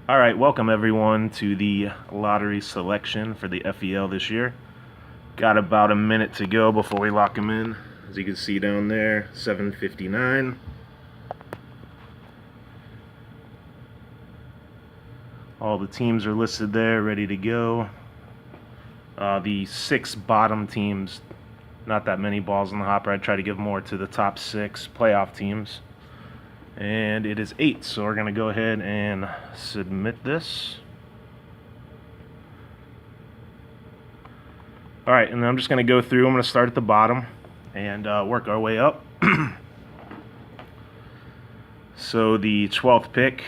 All right, welcome everyone to the lottery selection for the FEL this year. Got about a minute to go before we lock them in. As you can see down there, 7:59. All the teams are listed there, ready to go. The 6 bottom teams, not that many balls in the hopper. I'd try to give more to the top 6 playoff teams. And it is 8, so we're going to go ahead and submit this. All right, and then I'm just going to go through. I'm going to start at the bottom and work our way up. So the 12th pick,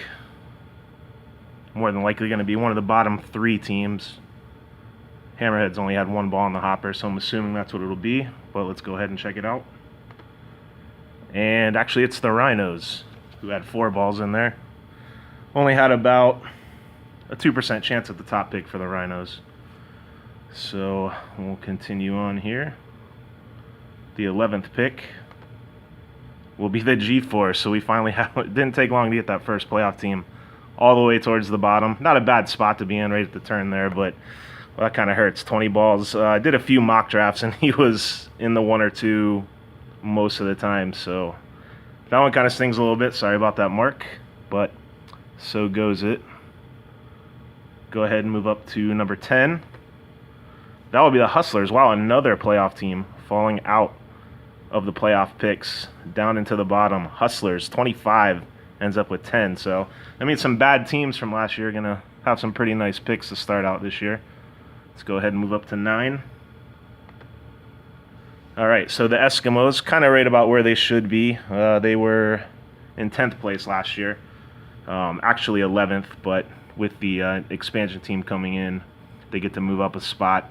more than likely going to be one of the bottom 3 teams. Hammerheads only had 1 ball in the hopper, so I'm assuming that's what it'll be. But let's go ahead and check it out. And actually, it's the Rhinos, who had 4 balls in there. Only had about a 2% chance at the top pick for the Rhinos. So we'll continue on here. The 11th pick will be the G-Force. So we finally have, it didn't take long to get that first playoff team all the way towards the bottom. Not a bad spot to be in right at the turn there, but well, that kind of hurts. 20 balls. I did a few mock drafts, and he was in the 1 or 2 most of the time. So that one kind of stings a little bit. Sorry about that, Mark. But so goes it. Go ahead and move up to number 10. That will be the Hustlers. Wow, another playoff team falling out of the playoff picks down into the bottom. Hustlers, 25, ends up with 10. So, I mean, some bad teams from last year are going to have some pretty nice picks to start out this year. Let's go ahead and move up to 9. All right, so the Eskimos, kind of right about where they should be. They were in 10th place last year. Actually 11th, but with the expansion team coming in, they get to move up a spot.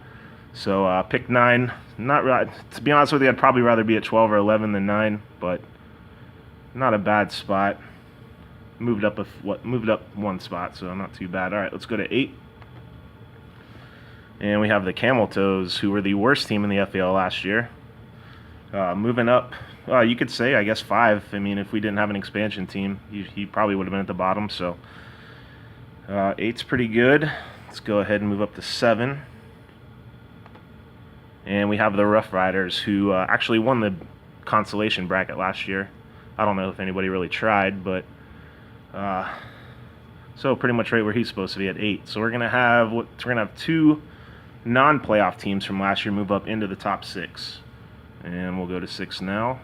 So pick 9. Not right. To be honest with you, I'd probably rather be at 12 or 11 than 9, but not a bad spot. Moved up 1 spot, so not too bad. All right, let's go to 8. And we have the Camel Toes, who were the worst team in the FEL last year. Moving up, you could say, I guess 5. I mean, if we didn't have an expansion team, he probably would have been at the bottom. So 8's pretty good. Let's go ahead and move up to 7. And we have the Rough Riders, who actually won the consolation bracket last year. I don't know if anybody really tried, but so pretty much right where he's supposed to be at 8. So we're gonna have 2 non-playoff teams from last year move up into the top 6, and we'll go to 6 now.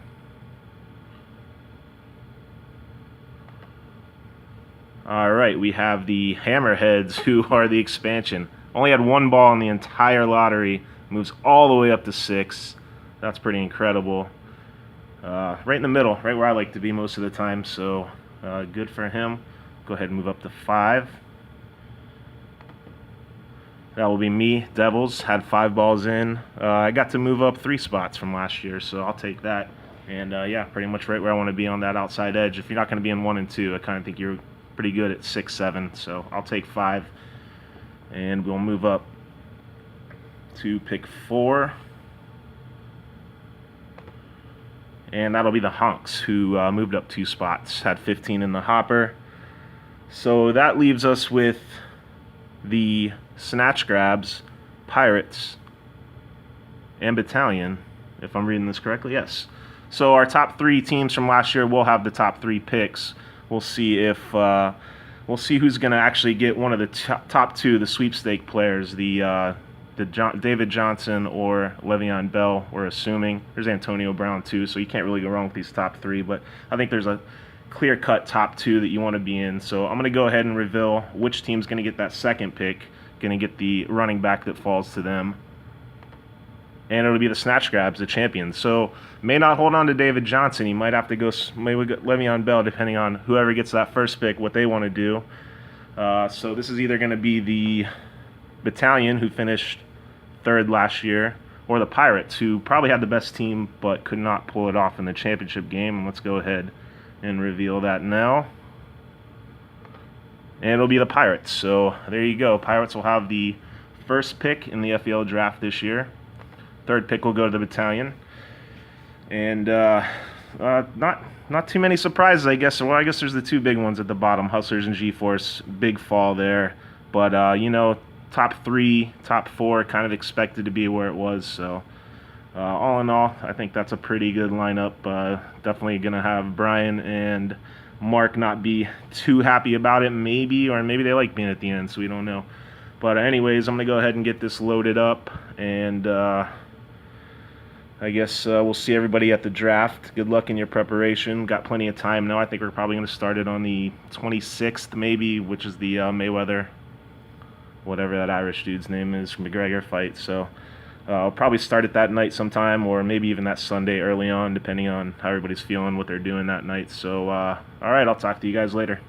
All right, we have the Hammerheads, who are the expansion. Only had 1 ball in the entire lottery. Moves all the way up to 6. That's pretty incredible. Right in the middle, right where I like to be most of the time. So good for him. Go ahead and move up to 5. That will be me. Devils had 5 balls in. I got to move up 3 spots from last year, so I'll take that. And yeah, pretty much right where I want to be on that outside edge. If you're not going to be in 1 and 2, I kind of think you're pretty good at 6, 7. So I'll take 5, and we'll move up to pick 4, and that'll be the Hunks, who moved up 2 spots, had 15 in the hopper. So that leaves us with the Snatch Grabs, Pirates, and Battalion, if I'm reading this correctly. Yes. So our top 3 teams from last year will have the top 3 picks. We'll see if we'll see who's going to actually get one of the top 2, the sweepstake players, the David Johnson or Le'Veon Bell, we're assuming. There's Antonio Brown too, so you can't really go wrong with these top 3, but I think there's a clear-cut top 2 that you want to be in. So I'm going to go ahead and reveal which team's going to get that 2nd pick, going to get the running back that falls to them. And it'll be the Snatch Grabs, the champions. So may not hold on to David Johnson. He might have to go, maybe get Le'Veon Bell, depending on whoever gets that first pick, what they want to do. So this is either going to be the Battalion, who finished 3rd last year, or the Pirates, who probably had the best team but could not pull it off in the championship game. And let's go ahead and reveal that now. And it'll be the Pirates. So there you go. Pirates will have the 1st pick in the FEL draft this year. 3rd pick will go to the Battalion. And not not too many surprises, I guess. Well, I guess there's the two big ones at the bottom, Hustlers and G-Force. Big fall there. But, you know, top 3, top 4 kind of expected to be where it was. So, all in all, I think that's a pretty good lineup. Definitely going to have Brian and Mark not be too happy about it, maybe. Or maybe they like being at the end, so we don't know. But anyways, I'm going to go ahead and get this loaded up. And I guess we'll see everybody at the draft. Good luck in your preparation. Got plenty of time now. I think we're probably going to start it on the 26th, maybe, which is the Mayweather, whatever that Irish dude's name is, McGregor fight. So I'll probably start it that night sometime, or maybe even that Sunday early on, depending on how everybody's feeling, what they're doing that night. So, all right, I'll talk to you guys later.